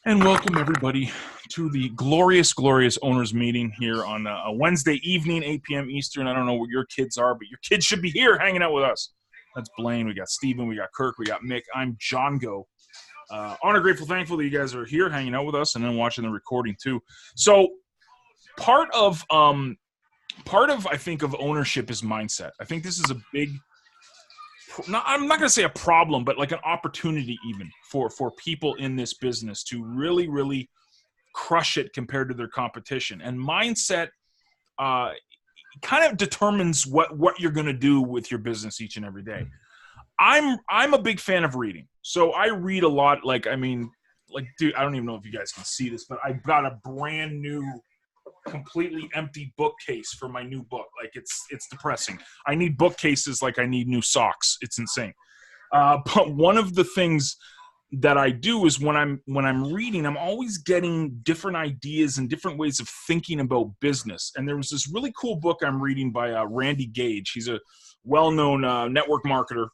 And welcome everybody to the glorious, glorious owners meeting here on a Wednesday evening, 8 p.m. Eastern. I don't know where your kids are, but your kids should be here hanging out with us. That's Blaine. We got Steven. We got Kirk. We got Mick. I'm John Go. Honor, grateful, thankful that you guys are here hanging out with us and then watching the recording too. So part of I think of ownership is mindset. I think this is a big I'm not going to say a problem, but like an opportunity even for people in this business to really crush it compared to their competition. And mindset kind of determines what you're going to do with your business each and every day. I'm a big fan of reading, so I read a lot. Dude, I don't even know if you guys can see this, but I got a brand new, completely empty bookcase for my new book. Like it's depressing. I need bookcases like I need new socks. It's insane. But one of the things that I do is when I'm reading, I'm always getting different ideas and different ways of thinking about business. And there was this really cool book I'm reading by Randy Gage. He's a well-known network marketer,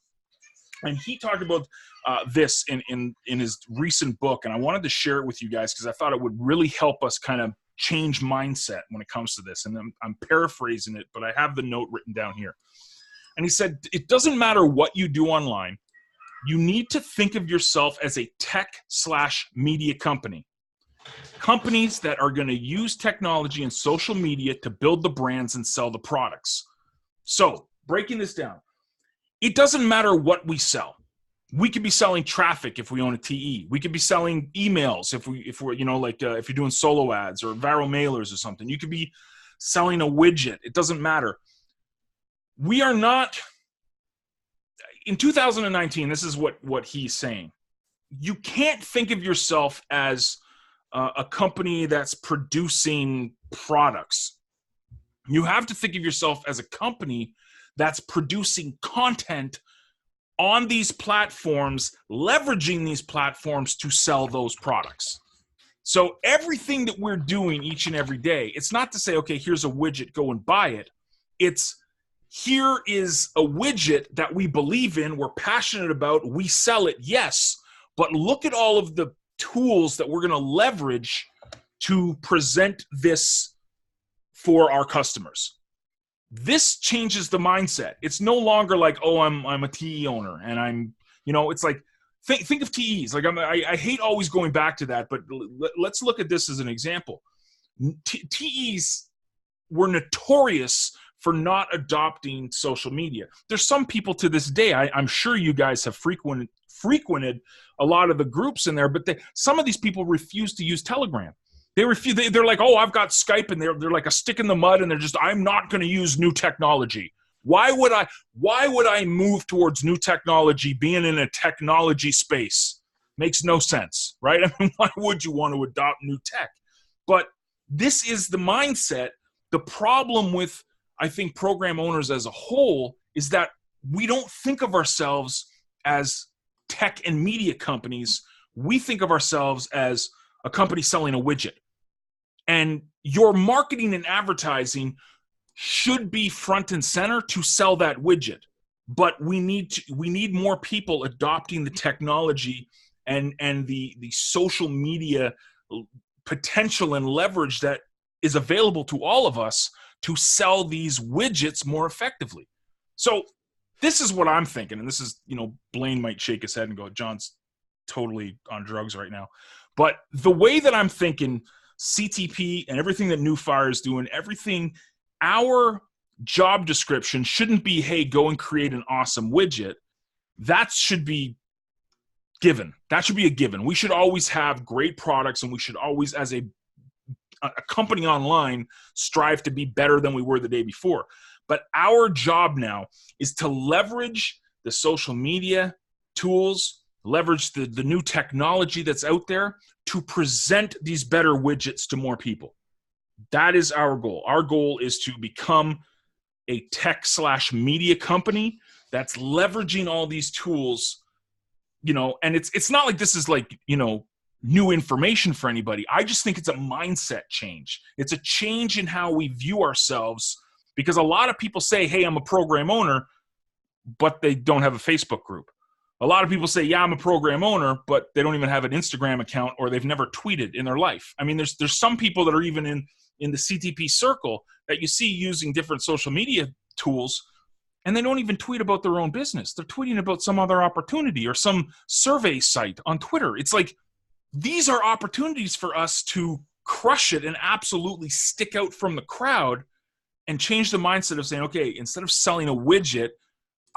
and he talked about this in his recent book. And I wanted to share it with you guys because I thought it would really help us kind of change mindset when it comes to this. And I'm paraphrasing it, but I have the note written down here. And he said, it doesn't matter what you do online. You need to think of yourself as a tech/media company. Companies that are going to use technology and social media to build the brands and sell the products. So breaking this down, it doesn't matter what we sell. We could be selling traffic if we own a TE. We could be selling emails if we're if you're doing solo ads or viral mailers or something. You could be selling a widget. It doesn't matter. We are not in 2019. This is what he's saying. You can't think of yourself as a company that's producing products. You have to think of yourself as a company that's producing content on these platforms, leveraging these platforms to sell those products. So everything that we're doing each and every day, it's not to say, okay, here's a widget, go and buy it. It's here is a widget that we believe in, we're passionate about, we sell it, yes, but look at all of the tools that we're going to leverage to present this for our customers. This changes the mindset. It's no longer like, oh, I'm a TE owner and I'm, it's like, think of TEs. Like I hate always going back to that, but let's look at this as an example. TEs were notorious for not adopting social media. There's some people to this day, I'm sure you guys have frequented a lot of the groups in there, but some of these people refuse to use Telegram. They refuse. They're like, oh, I've got Skype, and they're like a stick in the mud, and I'm not going to use new technology. Why would I move towards new technology being in a technology space? Makes no sense, right? I mean, why would you want to adopt new tech? But this is the mindset. The problem with, I think, program owners as a whole is that we don't think of ourselves as tech and media companies. We think of ourselves as a company selling a widget. And your marketing and advertising should be front and center to sell that widget. But we need more people adopting the technology and the social media potential and leverage that is available to all of us to sell these widgets more effectively. So this is what I'm thinking. And this is, Blaine might shake his head and go, John's totally on drugs right now. But the way that I'm thinking, CTP and everything that New Fire is doing, our job description shouldn't be, hey, go and create an awesome widget. That should be given. That should be a given. We should always have great products, and we should always, as a company online, strive to be better than we were the day before. But our job now is to leverage the social media tools, leverage the new technology that's out there to present these better widgets to more people. That is our goal. Our goal is to become a tech/media company that's leveraging all these tools, and it's not like this is like, new information for anybody. I just think it's a mindset change. It's a change in how we view ourselves, because a lot of people say, hey, I'm a program owner, but they don't have a Facebook group. A lot of people say, yeah, I'm a program owner, but they don't even have an Instagram account or they've never tweeted in their life. I mean, there's some people that are even in the CTP circle that you see using different social media tools, and they don't even tweet about their own business. They're tweeting about some other opportunity or some survey site on Twitter. It's like, these are opportunities for us to crush it and absolutely stick out from the crowd and change the mindset of saying, okay, instead of selling a widget,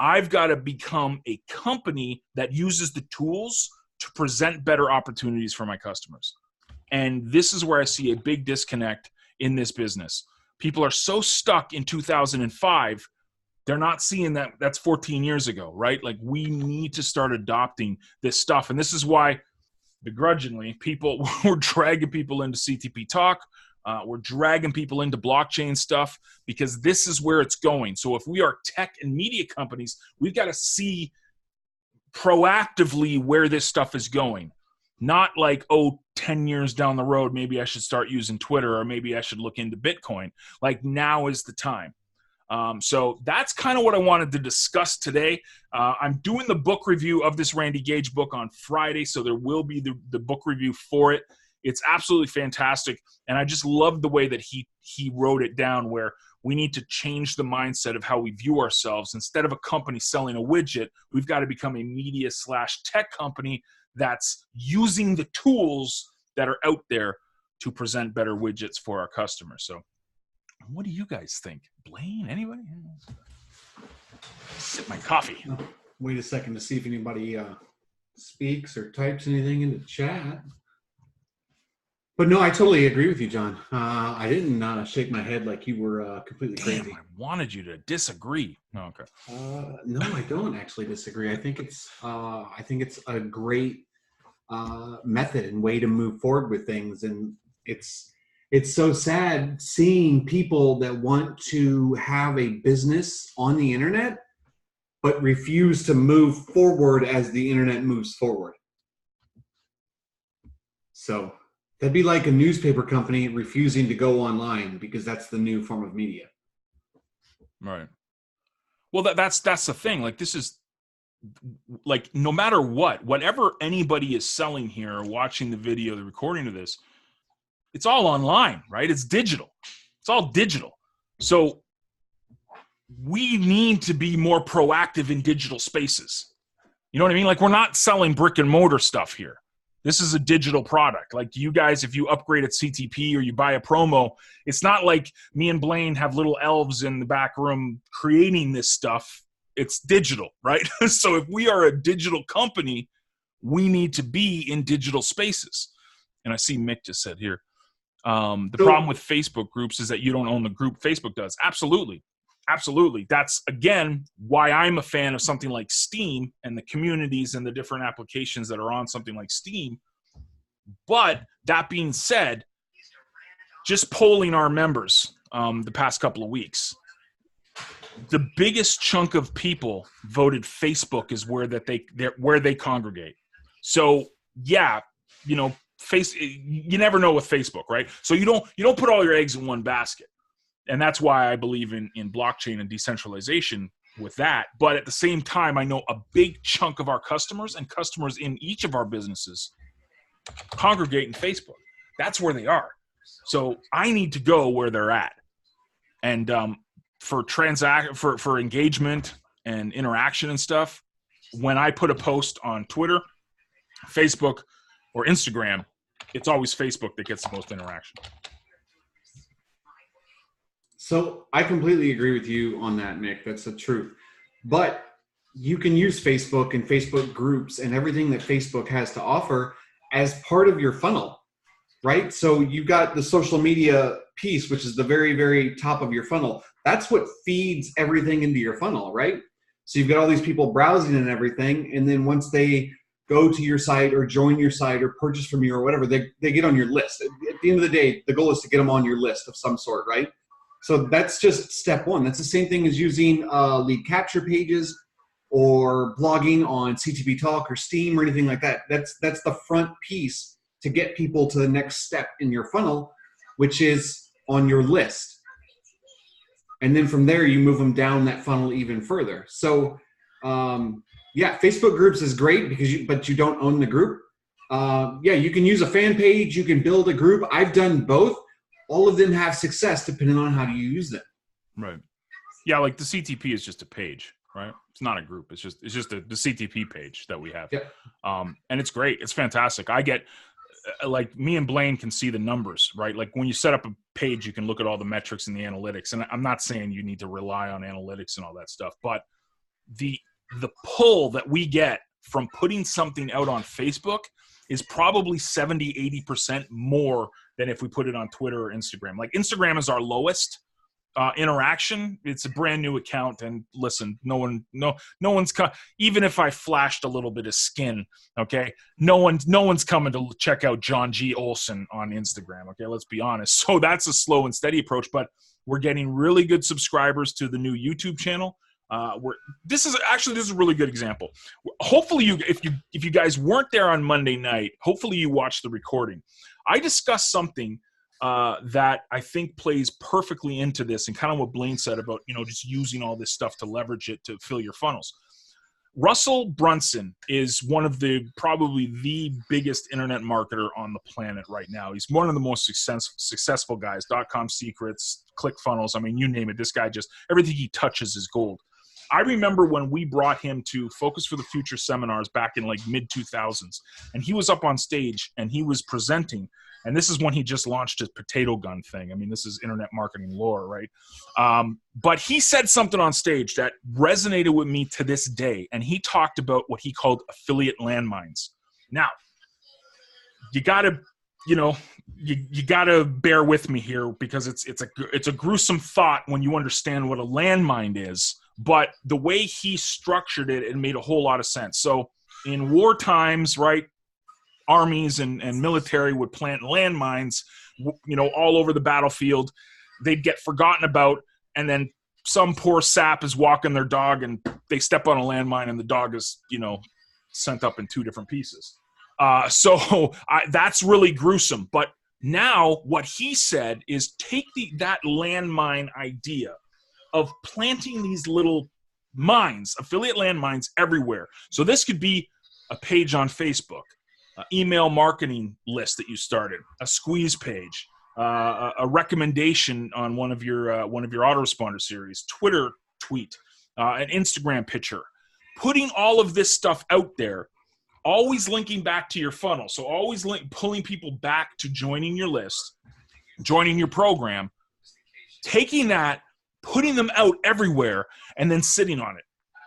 I've got to become a company that uses the tools to present better opportunities for my customers. And this is where I see a big disconnect in this business. People are so stuck in 2005, they're not seeing that that's 14 years ago, right? Like, we need to start adopting this stuff. And this is why, begrudgingly, we're dragging people into CTP Talk. We're dragging people into blockchain stuff because this is where it's going. So if we are tech and media companies, we've got to see proactively where this stuff is going. Not like, 10 years down the road, maybe I should start using Twitter or maybe I should look into Bitcoin. Like, now is the time. So that's kind of what I wanted to discuss today. I'm doing the book review of this Randy Gage book on Friday, so there will be the book review for it. It's absolutely fantastic, and I just love the way that he wrote it down, where we need to change the mindset of how we view ourselves. Instead of a company selling a widget, we've got to become a media/tech company that's using the tools that are out there to present better widgets for our customers. So what do you guys think? Blaine, anybody? Sip my coffee. Wait a second to see if anybody speaks or types anything in the chat. But no, I totally agree with you, John. I didn't shake my head like you were completely crazy. I wanted you to disagree. No, okay. No, I don't actually disagree. I think it's a great method and way to move forward with things, and it's so sad seeing people that want to have a business on the internet but refuse to move forward as the internet moves forward. So that'd be like a newspaper company refusing to go online because that's the new form of media. Right. Well, that's the thing. Like, this is, like, no matter whatever anybody is selling here or watching the video, the recording of this, it's all online, right? It's digital. It's all digital. So we need to be more proactive in digital spaces. You know what I mean? Like, we're not selling brick and mortar stuff here. This is a digital product. Like, you guys, if you upgrade at CTP or you buy a promo, it's not like me and Blaine have little elves in the back room creating this stuff. It's digital, right? So if we are a digital company, we need to be in digital spaces. And I see Mick just said here, the problem with Facebook groups is that you don't own the group. Facebook does. Absolutely. Absolutely. That's, again, why I'm a fan of something like Steam and the communities and the different applications that are on something like Steam. But that being said, just polling our members the past couple of weeks, the biggest chunk of people voted Facebook is where they congregate. So yeah, you know, you never know with Facebook, right? So you don't put all your eggs in one basket. And that's why I believe in blockchain and decentralization with that. But at the same time, I know a big chunk of our customers and customers in each of our businesses congregate in Facebook. That's where they are. So I need to go where they're at. And for engagement and interaction and stuff, when I put a post on Twitter, Facebook, or Instagram, it's always Facebook that gets the most interaction. So I completely agree with you on that, Nick. That's the truth. But you can use Facebook and Facebook groups and everything that Facebook has to offer as part of your funnel, right? So you've got the social media piece, which is the very, very top of your funnel. That's what feeds everything into your funnel, right? So you've got all these people browsing and everything. And then once they go to your site or join your site or purchase from you or whatever, they get on your list. At the end of the day, the goal is to get them on your list of some sort, right? So that's just step one. That's the same thing as using lead capture pages or blogging on CTP Talk or Steam or anything like that. That's the front piece to get people to the next step in your funnel, which is on your list. And then from there, you move them down that funnel even further. So Yeah, Facebook groups is great because you don't own the group. Yeah, you can use a fan page. You can build a group. I've done both. All of them have success depending on how you use them. Right. Yeah, like the CTP is just a page, right? It's not a group. It's just the CTP page that we have. Yep. And it's great. It's fantastic. I get like me and Blaine can see the numbers, right? Like when you set up a page, you can look at all the metrics and the analytics. And I'm not saying you need to rely on analytics and all that stuff, but the pull that we get from putting something out on Facebook is probably 70, 80% more than if we put it on Twitter or Instagram. Like Instagram is our lowest interaction. It's a brand new account, and listen, no one's even if I flashed a little bit of skin, okay, no one's coming to check out John G. Olson on Instagram. Okay, let's be honest. So that's a slow and steady approach, but we're getting really good subscribers to the new YouTube channel. This is a really good example. Hopefully, if you guys weren't there on Monday night, hopefully you watched the recording. I discussed something that I think plays perfectly into this, and kind of what Blaine said about, just using all this stuff to leverage it to fill your funnels. Russell Brunson is one of probably the biggest internet marketer on the planet right now. He's one of the most successful guys. .com secrets, ClickFunnels. I mean, you name it. This guy everything he touches is gold. I remember when we brought him to Focus for the Future seminars back in like mid-2000s, and he was up on stage and he was presenting. And this is when he just launched his potato gun thing. I mean, this is internet marketing lore, right? But he said something on stage that resonated with me to this day. And he talked about what he called affiliate landmines. Now, you gotta bear with me here, because it's a gruesome thought when you understand what a landmine is. But the way he structured it made a whole lot of sense. So in war times, right, armies and military would plant landmines, all over the battlefield. They'd get forgotten about, and then some poor sap is walking their dog and they step on a landmine and the dog is, sent up in two different pieces. So that's really gruesome. But now what he said is take that landmine idea of planting these little mines, affiliate landmines everywhere. So this could be a page on Facebook, email marketing list that you started, a squeeze page, a recommendation on one of your autoresponder series, Twitter tweet, an Instagram picture. Putting all of this stuff out there, always linking back to your funnel. So always pulling people back to joining your list, joining your program, taking that, putting them out everywhere, and then sitting on it.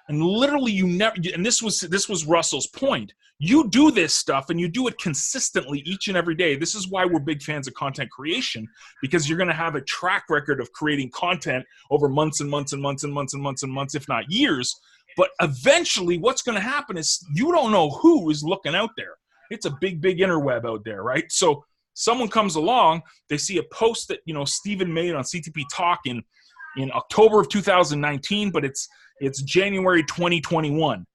And literally and this was Russell's point. You do this stuff and you do it consistently each and every day. This is why we're big fans of content creation, because you're going to have a track record of creating content over months and months and months and months and months and months, if not years. But eventually what's going to happen is you don't know who is looking out there. It's a big, big interweb out there, right? So someone comes along, they see a post that, Stephen made on CTP Talk in October of 2019, but it's January 2021.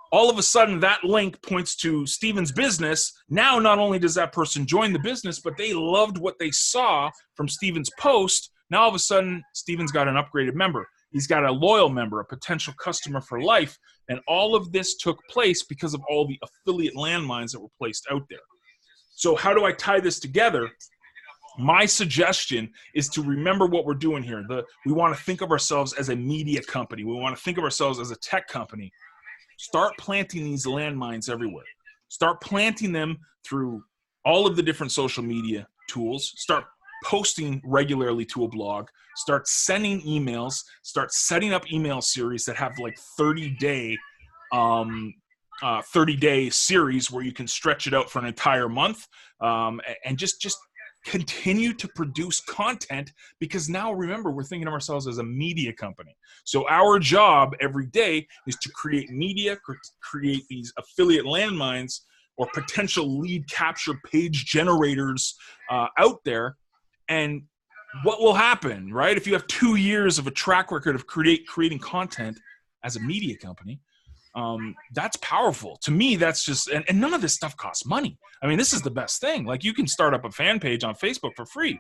All of a sudden, that link points to Stephen's business. Now, not only does that person join the business, but they loved what they saw from Stephen's post. Now, all of a sudden, Stephen's got an upgraded member. He's got a loyal member, a potential customer for life. And all of this took place because of all the affiliate landmines that were placed out there. So how do I tie this together? My suggestion is to remember what we're doing here. We want to think of ourselves as a media company. We want to think of ourselves as a tech company. Start planting these landmines everywhere. Start planting them through all of the different social media tools. Start posting regularly to a blog. Start sending emails. Start setting up email series that have like 30-day series where you can stretch it out for an entire month, and just continue to produce content, because now remember, we're thinking of ourselves as a media company. So our job every day is to create media, create these affiliate landmines or potential lead capture page generators out there. And what will happen, right? If you have 2 years of a track record of creating content as a media company, that's powerful. To me, that's just, and none of this stuff costs money. I mean, this is the best thing. Like, you can start up a fan page on Facebook for free.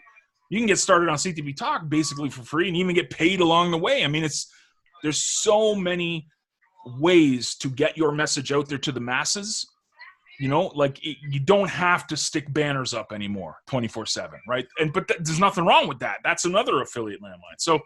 You can get started on CTP Talk basically for free and even get paid along the way. I mean, there's so many ways to get your message out there to the masses. You know, like you don't have to stick banners up anymore 24/7, right? But there's nothing wrong with that. That's another affiliate landmine. So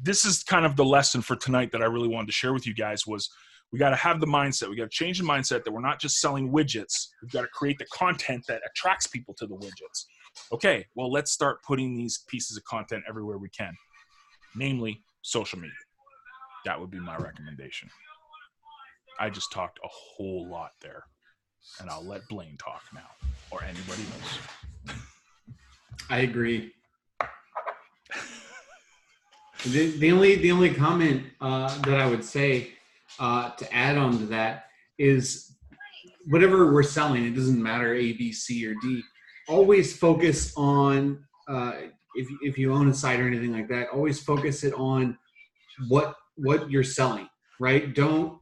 this is kind of the lesson for tonight that I really wanted to share with you guys was we got to have the mindset. We got to change the mindset that we're not just selling widgets. We've got to create the content that attracts people to the widgets. Okay, well, let's start putting these pieces of content everywhere we can, namely social media. That would be my recommendation. I just talked a whole lot there, and I'll let Blaine talk now, or anybody else. I agree. The only comment that I would say to add on to that is whatever we're selling, it doesn't matter A, B, C, or D. Always focus on if you own a site or anything like that. Always focus it on what you're selling, right? Don't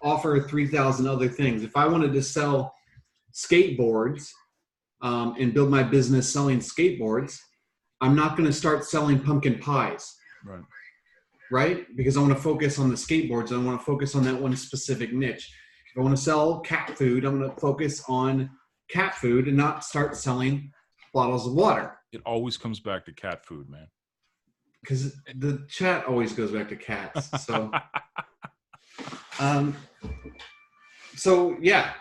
offer 3,000 other things. If I wanted to sell skateboards and build my business selling skateboards, I'm not going to start selling pumpkin pies. Right? Because I want to focus on the skateboards. I want to focus on that one specific niche. If I want to sell cat food, I'm going to focus on cat food and not start selling bottles of water. It always comes back to cat food, man. Because the chat always goes back to cats. So, so yeah,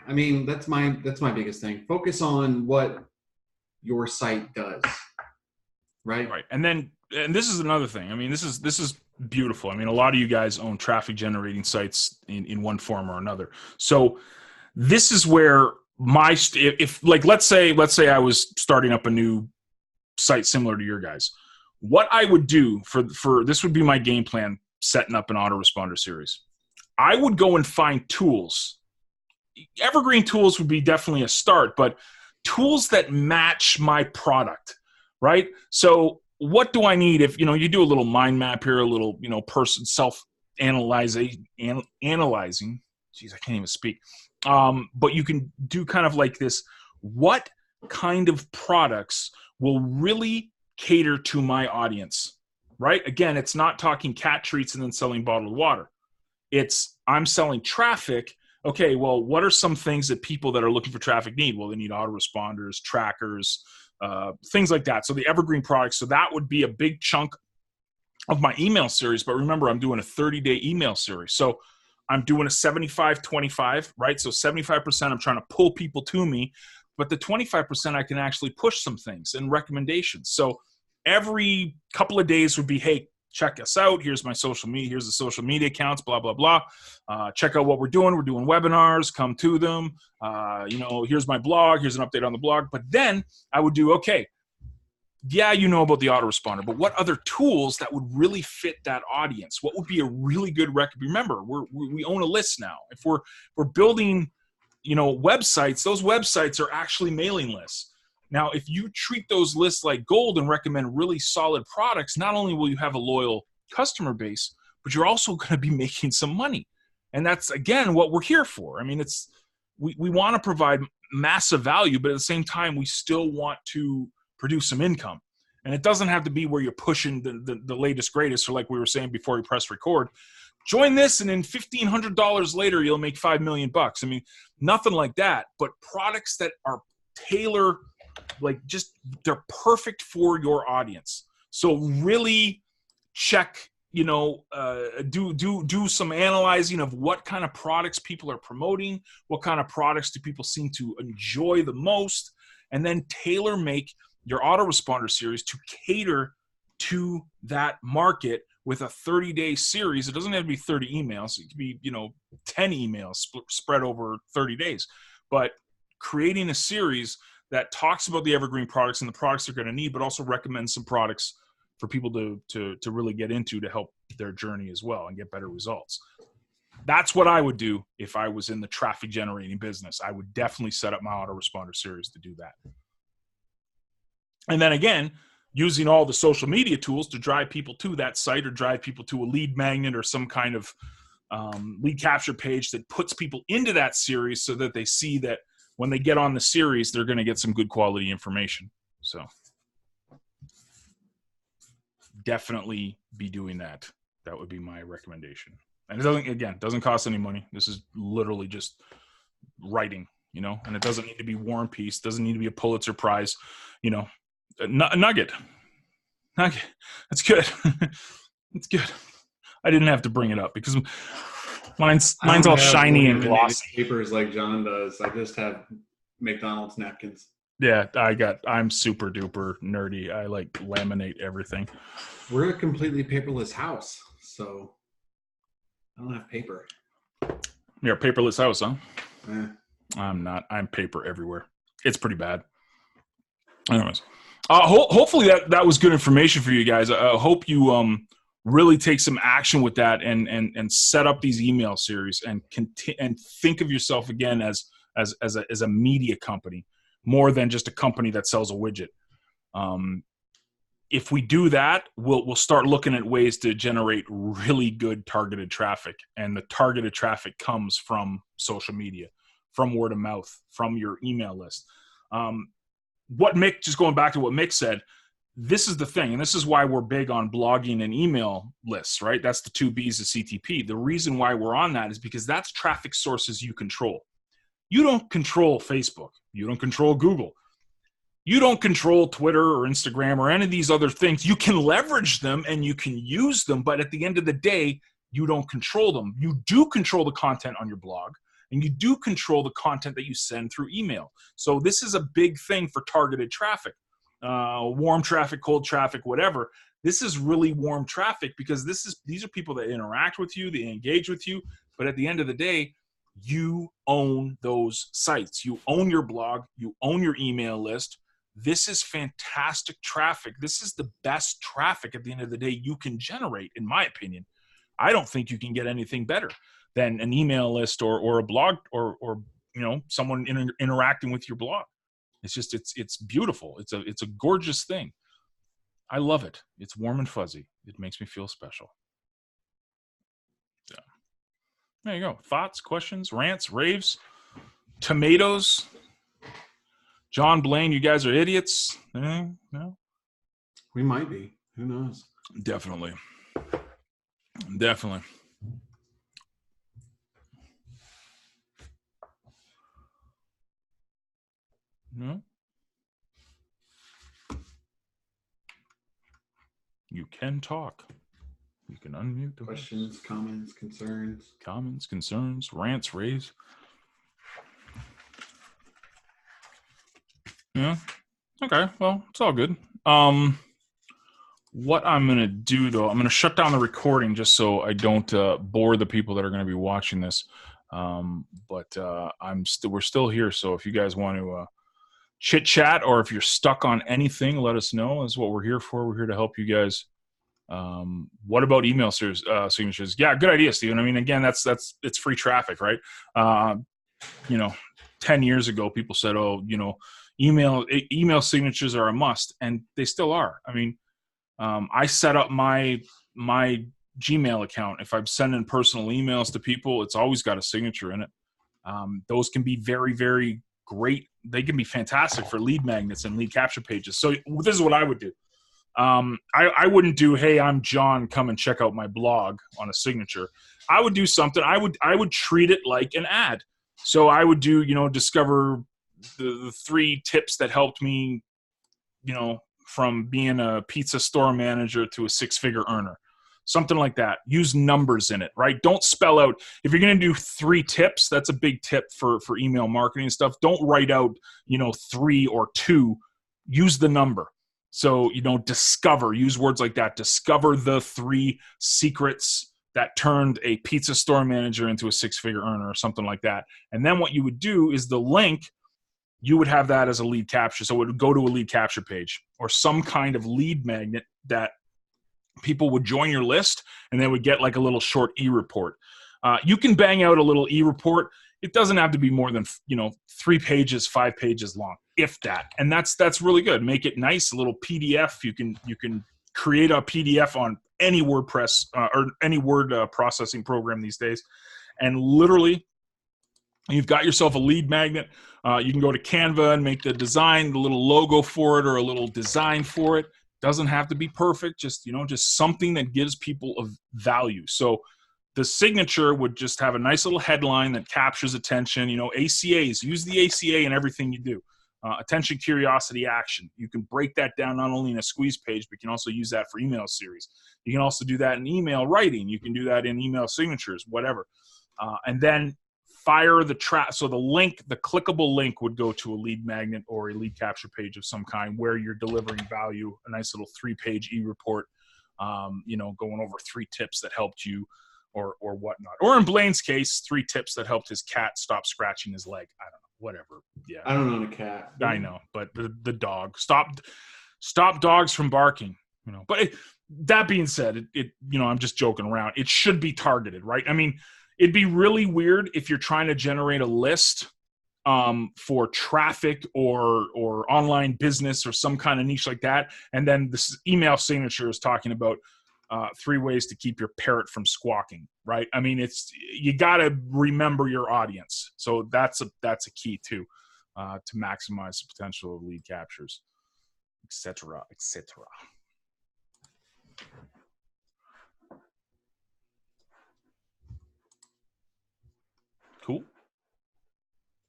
I mean, that's my biggest thing. Focus on what your site does. Right. And this is another thing. I mean, this is beautiful. I mean, a lot of you guys own traffic generating sites in one form or another. So this is where if let's say I was starting up a new site similar to your guys. What I would do for this would be my game plan setting up an autoresponder series. I would go and find tools. Evergreen tools would be definitely a start, but tools that match my product, right? So what do I need if, you do a little mind map here, a little, person self-analyzing, analyzing. Geez, I can't even speak. But you can do kind of like this. What kind of products will really cater to my audience, right? Again, it's not talking cat treats and then selling bottled water. I'm selling traffic. Okay, well, what are some things that people that are looking for traffic need? Well, they need autoresponders, trackers, things like that. So the evergreen products. So that would be a big chunk of my email series. But remember, I'm doing a 30-day email series. So I'm doing a 75-25, right? So 75% I'm trying to pull people to me, but the 25% I can actually push some things and recommendations. So every couple of days would be, hey, check us out. Here's my social media. Here's the social media accounts, blah, blah, blah. Check out what we're doing. We're doing webinars. Come to them. Here's my blog. Here's an update on the blog. But then I would do, okay, yeah, you know about the autoresponder, but what other tools that would really fit that audience? What would be a really good Remember, we own a list now. If we're building, websites, those websites are actually mailing lists. Now, if you treat those lists like gold and recommend really solid products, not only will you have a loyal customer base, but you're also going to be making some money. And that's, again, what we're here for. I mean, we want to provide massive value, but at the same time, we still want to produce some income. And it doesn't have to be where you're pushing the latest, greatest, or like we were saying before we press record. Join this, and then $1,500 later, you'll make $5 million. I mean, nothing like that, but products that are they're perfect for your audience. So really check, do some analyzing of what kind of products people are promoting, what kind of products do people seem to enjoy the most, and then tailor make your autoresponder series to cater to that market with a 30-day series. It doesn't have to be 30 emails. It could be, 10 emails spread over 30 days. But creating a series that talks about the evergreen products and the products they're going to need, but also recommends some products for people to really get into to help their journey as well and get better results. That's what I would do if I was in the traffic generating business. I would definitely set up my autoresponder series to do that. And then again, using all the social media tools to drive people to that site or drive people to a lead magnet or some kind of lead capture page that puts people into that series so that they see that when they get on the series, they're going to get some good quality information. So definitely be doing that. That would be my recommendation. And it doesn't cost any money. This is literally just writing, you know, and it doesn't need to be War and Peace. Doesn't need to be a Pulitzer Prize, you know, a nugget. That's good. It's good. I didn't have to bring it up because mine's all shiny and glossy. Papers like John does. I just have McDonald's napkins. Yeah, I'm super duper nerdy. I like laminate everything. We're a completely paperless house, so I don't have paper. You're a paperless house, huh? Eh. I'm not. I'm paper everywhere. It's pretty bad. Anyways, hopefully that was good information for you guys. I hope you really take some action with that and set up these email series and think of yourself again as a media company more than just a company that sells a widget. If we do that, we'll start looking at ways to generate really good targeted traffic, and the targeted traffic comes from social media, from word of mouth, from your email list. Just going back to what Mick said, this is the thing, and this is why we're big on blogging and email lists, right? That's the 2 B's of CTP. The reason why we're on that is because that's traffic sources you control. You don't control Facebook. You don't control Google. You don't control Twitter or Instagram or any of these other things. You can leverage them and you can use them, but at the end of the day, you don't control them. You do control the content on your blog, and you do control the content that you send through email. So this is a big thing for targeted traffic, warm traffic, cold traffic, whatever. This is really warm traffic because these are people that interact with you, they engage with you, but at the end of the day, you own those sites. You own your blog. You own your email list. This is fantastic traffic. This is the best traffic at the end of the day you can generate, in my opinion. I don't think you can get anything better than an email list or a blog or you know, someone interacting with your blog. It's just it's beautiful. It's a gorgeous thing. I love it. It's warm and fuzzy. It makes me feel special. Yeah. There you go. Thoughts, questions, rants, raves, tomatoes. John Blaine, you guys are idiots. No? We might be. Who knows? Definitely. No? You can talk. You can unmute the questions, comments, concerns, rants, raves. Yeah. Okay. Well, it's all good. What I'm going to do, though, I'm going to shut down the recording just so I don't bore the people that are going to be watching this. But we're still here. So if you guys want to chit chat, or if you're stuck on anything, let us know. That's what we're here for. We're here to help you guys. What about email signatures? Yeah, good idea, Steven. I mean, again, it's free traffic, right? 10 years ago, people said, oh, email signatures are a must, and they still are. I mean, I set up my Gmail account. If I'm sending personal emails to people, it's always got a signature in it. Those can be very, very great. They can be fantastic for lead magnets and lead capture pages. So this is what I would do. I wouldn't do, hey, I'm John, come and check out my blog on a signature. I would do something. I would treat it like an ad. So I would do, discover the 3 tips that helped me, from being a pizza store manager to a 6-figure earner. Something like that. Use numbers in it, right? Don't spell out. If you're going to do 3 tips, that's a big tip for email marketing stuff. Don't write out, 3 or 2. Use the number. So, discover. Use words like that. Discover the 3 secrets that turned a pizza store manager into a 6-figure earner or something like that. And then what you would do is the link, you would have that as a lead capture. So it would go to a lead capture page or some kind of lead magnet that people would join your list, and they would get like a little short e-report. You can bang out a little e-report. It doesn't have to be more than 3 pages, 5 pages long, if that. And that's really good. Make it nice, a little PDF. You can create a PDF on any WordPress or any word processing program these days, and literally, you've got yourself a lead magnet. You can go to Canva and make the design, the little logo for it, or a little design for it. Doesn't have to be perfect. Just something that gives people of value. So the signature would just have a nice little headline that captures attention. You know, ACAs, use the ACA in everything you do. Attention, curiosity, action. You can break that down not only in a squeeze page, but you can also use that for email series. You can also do that in email writing. You can do that in email signatures, whatever. And then fire the trap. So the link, the clickable link would go to a lead magnet or a lead capture page of some kind where you're delivering value, a nice little 3-page e-report, you know, going over 3 tips that helped you or whatnot. Or in Blaine's case, 3 tips that helped his cat stop scratching his leg. I don't know. Whatever. Yeah. I don't own a cat. I know, but the dog stop dogs from barking, you know. But that being said, it you know, I'm just joking around. It should be targeted, right? I mean, it'd be really weird if you're trying to generate a list for traffic or online business or some kind of niche like that, and then this email signature is talking about 3 ways to keep your parrot from squawking, right? I mean, you got to remember your audience. So that's a key too, to maximize the potential of lead captures, etc., etc. Cool.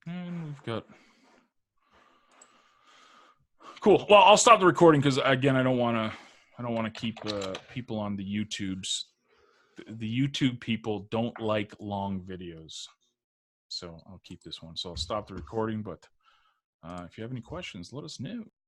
And we've got cool. Well, I'll stop the recording because again, I don't want to keep people on the YouTubes. The YouTube people don't like long videos, so I'll keep this one. So I'll stop the recording. But if you have any questions, let us know.